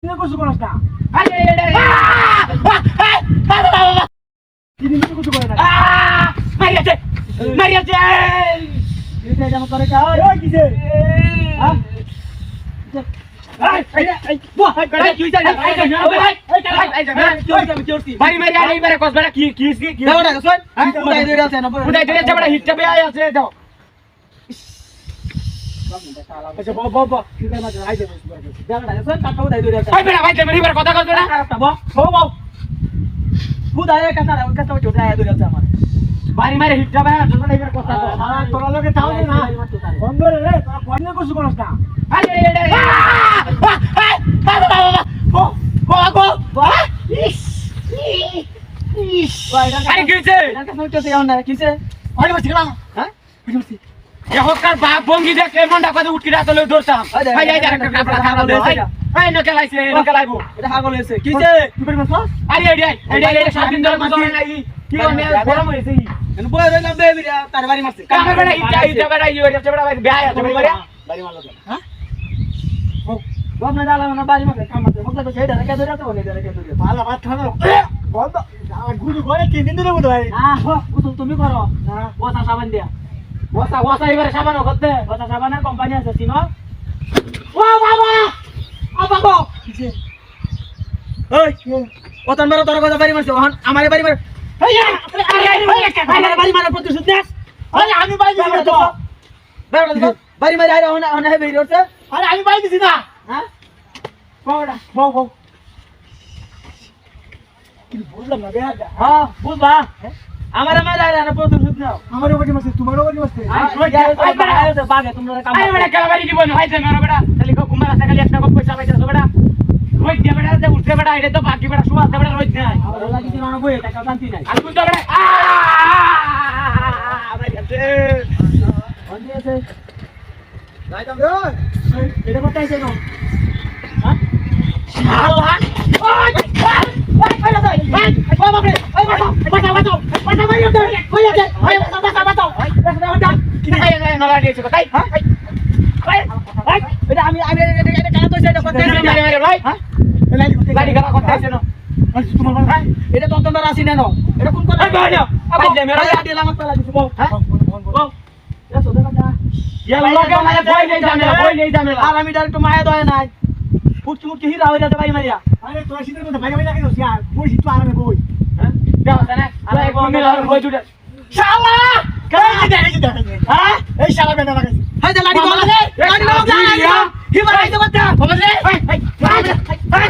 তুই কিছু করিস না তুই কিছু করিস না মারিয়াছে মারিয়াছে এটা জামা করে কা ওই কিছে হ্যাঁ বাড়ি মারি আর এইবারে কসবাটা কি কি কি দাও না শুন উড়াই দইরা আছে না উড়াই ধরে যাবড়া হিটটা বে আছে দাও আচ্ছা বাবা ঠিক আছে মাঝে আইতে বস দাও না শুন কাটা উড়াই দইরা আছে ভাই বেড়া ভাই তুমি এবারে কথা কইছো না খারাপটা বাবা উড়াই কাটা আর কাটা উড়াই দইরা আছে আমার বাড়ি মারি হিটটা বে আছে না এবারে কথা কও তোরা লোকে তাও না বন্ধ রে তোরা কোন কিছু করিস না আরে কিছে এটা কাছে উঠতেছে এখন না কিছে আরে বসে গেলাম হ্যাঁ বুঝছি এহকার বাপ বঙ্গি দেখে মনটা কত উঠকি রাতলে ধরতাম ভাই যাই একটা কাপড়া খারাপ দে ভাই নকে লাইছে নকে লাইবো এটা হাগল হইছে কিছে তুই বের মাছ আরে এডি সাত দিন ধরে মজা নাই কি মানে গরম হইছে এনে বই রইলাম বেবি তার বাড়ি মারছে কামে বেড়া ইটা বেড়া ইয়ে এটা বেড়া ভাই বেয়া আছে বাড়ি মারিয়া বাড়ি মারলো হ্যাঁ বাপ না দালা না বাড়ি মারছে কাম মারছে বকলা তো সেইটা রেখে ধরে তো বলে রেখে ধরে ভালো ভাত খানো বন্ধ আমার গুরু করে 3 দিন ধরে বুঝ ভাই হ্যাঁ তুমি করো হ্যাঁ ওসা সাবান দিয়া ওসা এবারে সাবান করতে ওসা সাবানের কোম্পানি আছে চিনো ও বাবা ও বাবা কিছে ওই ওতন বড় তোর কথা বাড়ি মারছে আমারে বাড়ি মার আমার বাড়ি মারার প্রতিশোধ নেস আরে আমি বাড়ি দিছি না তো বাড়ি মারি আইরা হনা হে বেরি হচ্ছে আরে আমি বাড়ি দিছি না হ্যাঁ বাবা বউ কি বললাম না বেয়া হ্যাঁ বুঝবা আমার আইরা প্রতিশোধ নাও আমারও বাড়ি মারছে তোমারও বাড়ি মারছে বাগে তোমরা কাম আরে বেটা কেলা বাড়ি দিব না ভাই মেরা বেটা খালি কুমার আছে খালি একটা পয়সা পাইছো বেটা রোজ দিয়ে বেটা যে উঠতে বেটা এটা তো বাকি বেটা সুবাস বেটা রোজ নাই আমার লাগি দিন না বই টাকা শান্তি নাই আর তুই তো বেটা আমরা গেছে বন্ধ আছে যাইতাম রে এটা কথা আছে না হ্যাঁ শালা ওই বাবা রে ওই বাবা ভাই ওই কি খাই না নলা দিয়েছে তাই এটা আমি এটা কাজ তো সেটা কথা মারে ভাই হ্যাঁ গাড়ি গাড়া করতে আছে না তোমার ভাই এটা তো তোমরা আসি না এটা কোন কথা ভাই না ভাই দে মেরা আইডিয়া লাগাত পালা দিছো বল হ্যাঁ বল এটা তো দেখা ইয়াল্লা মানে বই নেই ঝামেলা আর আমি ডাইরেক্ট মায়া দয় নাই ফুটকি মুটকি হিরা হইরা তো বাড়ি মারিয়া আরে তোর শীতের মধ্যে ভাই ভাই লাগে দোস यार বই তো আরামে বই হ্যাঁ যাও না আরে এক মিনিট আর বই দুটো শালা কাই দেখে হ্যাঁ এই শালা বেটা লাগাইছে হাই দে লাড়ি বল লাড়ি বল হিবা রাইতে কথা বাবা রে ভাই ভাই ভাই ভাই